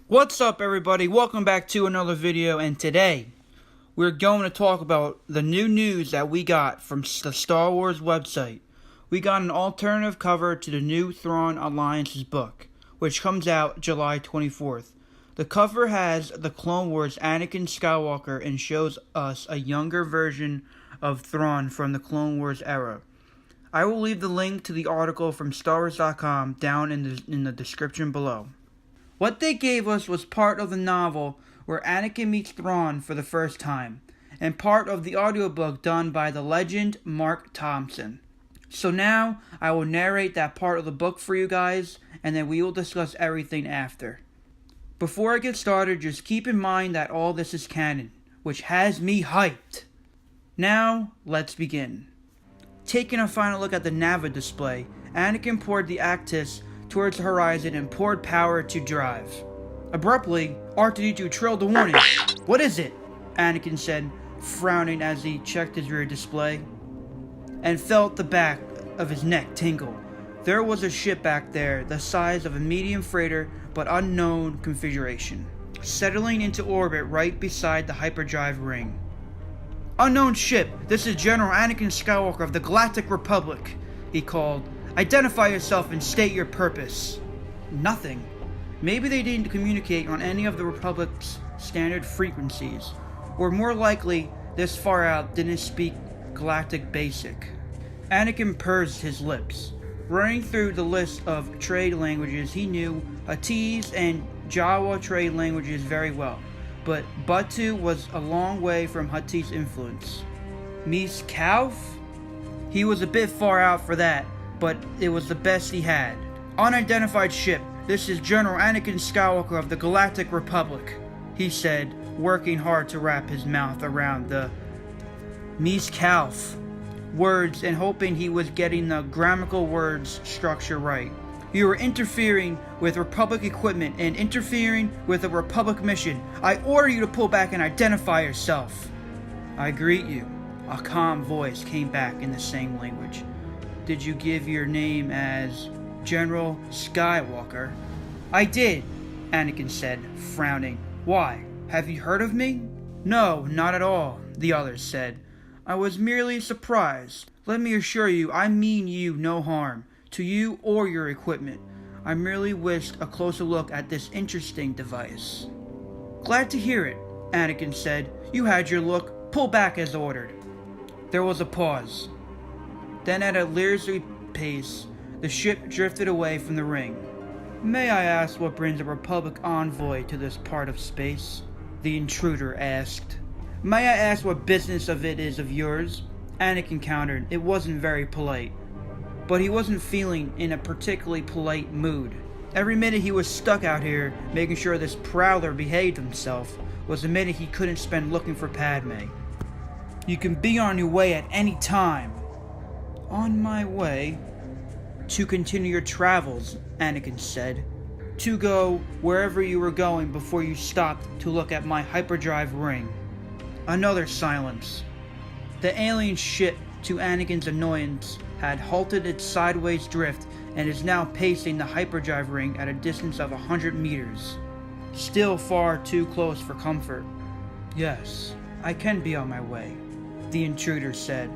What's up, everybody? Welcome back to another video, and today we're going to talk about the new news that we got from the Star Wars website. We got an alternative cover to the new Thrawn Alliance's book, which comes out July 24th. The cover has the Clone Wars Anakin Skywalker and shows us a younger version of Thrawn from the Clone Wars era. I will leave the link to the article from StarWars.com down in the description below. What they gave us was part of the novel where Anakin meets Thrawn for the first time, and part of the audiobook done by the legend Mark Thompson. So now, I will narrate that part of the book for you guys, and then we will discuss everything after. Before I get started, just keep in mind that all this is canon, which has me hyped. Now, let's begin. Taking a final look at the Nava display, Anakin poured the Actis towards the horizon and poured power to drive. Abruptly, R2-D2 trilled the warning. "What is it?" Anakin said, frowning as he checked his rear display, and felt the back of his neck tingle. There was a ship back there, the size of a medium freighter but unknown configuration, settling into orbit right beside the hyperdrive ring. "Unknown ship, this is General Anakin Skywalker of the Galactic Republic," he called. "Identify yourself and state your purpose." Nothing. Maybe they didn't communicate on any of the Republic's standard frequencies, or more likely, this far out didn't speak Galactic Basic. Anakin pursed his lips. Running through the list of trade languages, he knew Huttese and Jawa trade languages very well, but Batu was a long way from Huttese influence. Mies Kauf? He was a bit far out for that, but it was the best he had. "Unidentified ship, this is General Anakin Skywalker of the Galactic Republic," he said, working hard to wrap his mouth around the Mies Kauf words and hoping he was getting the grammatical words structure right. "You are interfering with Republic equipment and interfering with a Republic mission. I order you to pull back and identify yourself." "I greet you," a calm voice came back in the same language. "Did you give your name as General Skywalker?" "I did," Anakin said, frowning. "Why? Have you heard of me?" "No, not at all," the other said. "I was merely surprised. Let me assure you, I mean you no harm, to you or your equipment. I merely wished a closer look at this interesting device." "Glad to hear it," Anakin said. "You had your look. Pull back as ordered." There was a pause. Then at a leisurely pace, the ship drifted away from the ring. "May I ask what brings a Republic envoy to this part of space?" the intruder asked. "May I ask what business of it is of yours?" Anakin countered. It wasn't very polite. But he wasn't feeling in a particularly polite mood. Every minute he was stuck out here, making sure this prowler behaved himself, was a minute he couldn't spend looking for Padme. "You can be on your way at any time." "On my way?" "To continue your travels," Anakin said. "To go wherever you were going before you stopped to look at my hyperdrive ring." Another silence. The alien ship, to Anakin's annoyance, had halted its sideways drift and is now pacing the hyperdrive ring at a distance of 100 meters. Still far too close for comfort. "Yes, I can be on my way," the intruder said.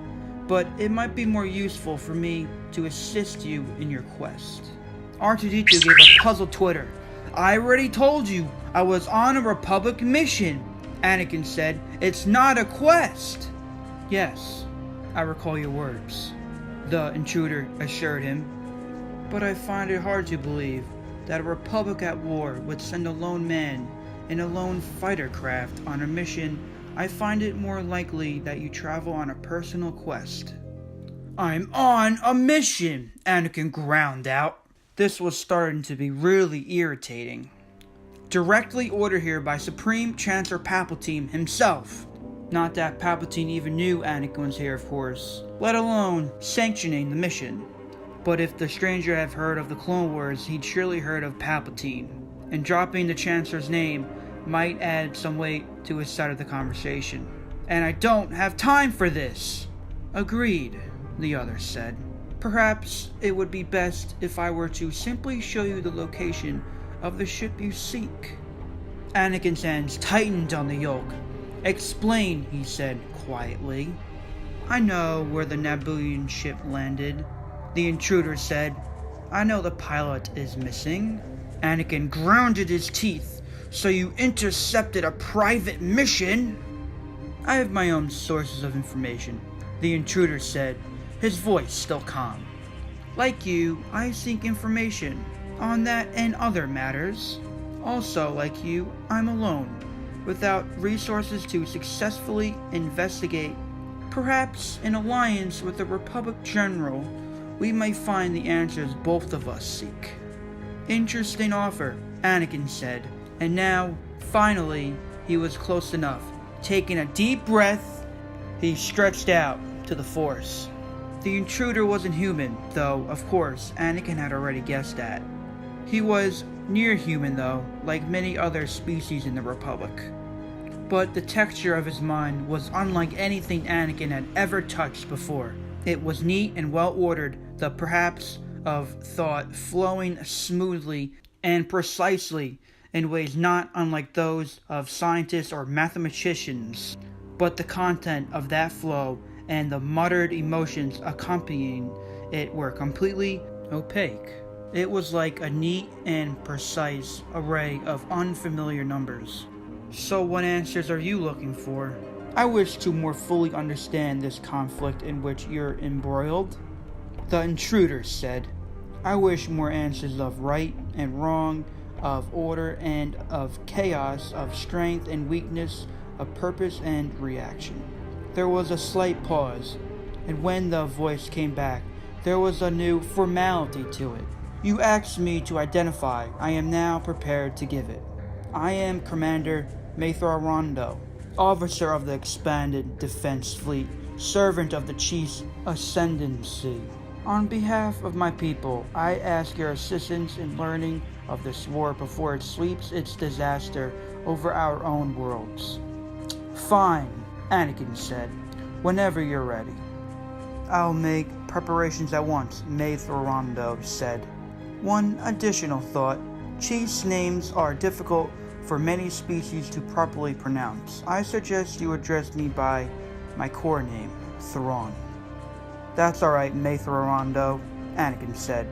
"But it might be more useful for me to assist you in your quest." R2-D2 gave a puzzled twitter. "I already told you I was on a Republic mission," Anakin said. "It's not a quest." "Yes, I recall your words," the intruder assured him. "But I find it hard to believe that a Republic at war would send a lone man in a lone fighter craft on a mission. I find it more likely that you travel on a personal quest." "I'm on a mission," Anakin ground out. This was starting to be really irritating. "Directly ordered here by Supreme Chancellor Palpatine himself." Not that Palpatine even knew Anakin was here, of course, let alone sanctioning the mission. But if the stranger had heard of the Clone Wars, he'd surely heard of Palpatine, and dropping the Chancellor's name might add some weight to his side of the conversation. "And I don't have time for this." "Agreed," the other said. "Perhaps it would be best if I were to simply show you the location of the ship you seek." Anakin's hands tightened on the yoke. "Explain," he said quietly. "I know where the Nabooian ship landed," the intruder said. "I know the pilot is missing." Anakin grounded his teeth. "So you intercepted a private mission?" "I have my own sources of information," the intruder said, his voice still calm. "Like you, I seek information on that and other matters. Also, like you, I'm alone, without resources to successfully investigate. Perhaps in alliance with the Republic General, we may find the answers both of us seek." "Interesting offer," Anakin said, and now, finally, he was close enough. Taking a deep breath, he stretched out to the Force. The intruder wasn't human, though, of course, Anakin had already guessed that. He was near human, though, like many other species in the Republic. But the texture of his mind was unlike anything Anakin had ever touched before. It was neat and well-ordered, the perhaps of thought flowing smoothly and precisely in ways not unlike those of scientists or mathematicians. But the content of that flow and the muttered emotions accompanying it were completely opaque. It was like a neat and precise array of unfamiliar numbers. "So what answers are you looking for?" "I wish to more fully understand this conflict in which you're embroiled," the intruder said. "I wish more answers of right and wrong, of order and of chaos, of strength and weakness, of purpose and reaction." There was a slight pause, and when the voice came back, there was a new formality to it. "You asked me to identify. I am now prepared to give it. I am Commander Thrawn, officer of the expanded Defense Fleet, servant of the Chief's Ascendancy. On behalf of my people, I ask your assistance in learning of this war before it sweeps its disaster over our own worlds." "Fine," Anakin said. "Whenever you're ready." "I'll make preparations at once," Thrawn said. "One additional thought. Chiefs' names are difficult for many species to properly pronounce. I suggest you address me by my core name, Thrawn." "That's alright, Thrawn, Anakin said.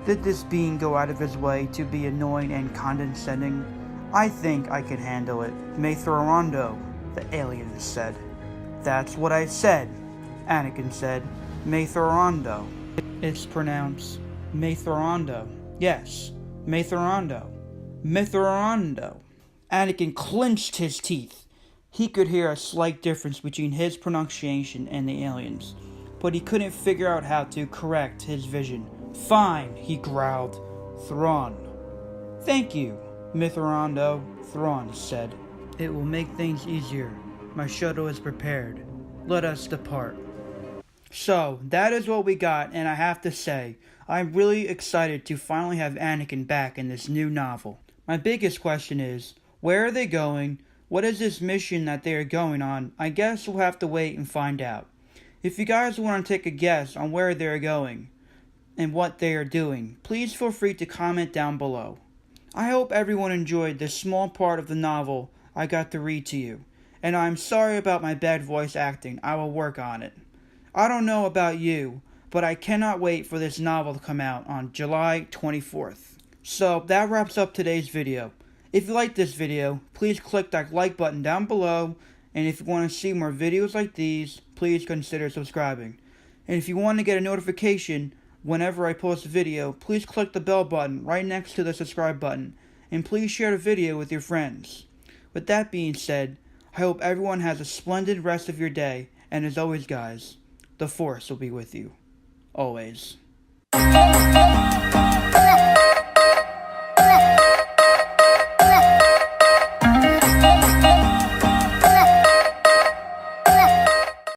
Did this being go out of his way to be annoying and condescending? "I think I can handle it, Thrawn, the alien said. "That's what I said," Anakin said. Thrawn. It's pronounced Thrawn. Yes, Thrawn. Thrawn. Anakin clenched his teeth. He could hear a slight difference between his pronunciation and the alien's, but he couldn't figure out how to correct his vision. "Fine," he growled. "Thrawn." "Thank you, Thrawn, Thrawn said. "It will make things easier. My shuttle is prepared. Let us depart." So, that is what we got, and I have to say, I'm really excited to finally have Anakin back in this new novel. My biggest question is, where are they going? What is this mission that they are going on? I guess we'll have to wait and find out. If you guys want to take a guess on where they are going and what they are doing, please feel free to comment down below. I hope everyone enjoyed this small part of the novel I got to read to you, and I'm sorry about my bad voice acting. I will work on it. I don't know about you, but I cannot wait for this novel to come out on July 24th. So that wraps up today's video. If you liked this video, please click that like button down below, and if you want to see more videos like these, please consider subscribing. And if you want to get a notification whenever I post a video, please click the bell button right next to the subscribe button, and please share the video with your friends. With that being said, I hope everyone has a splendid rest of your day, and as always guys, the Force will be with you. Always.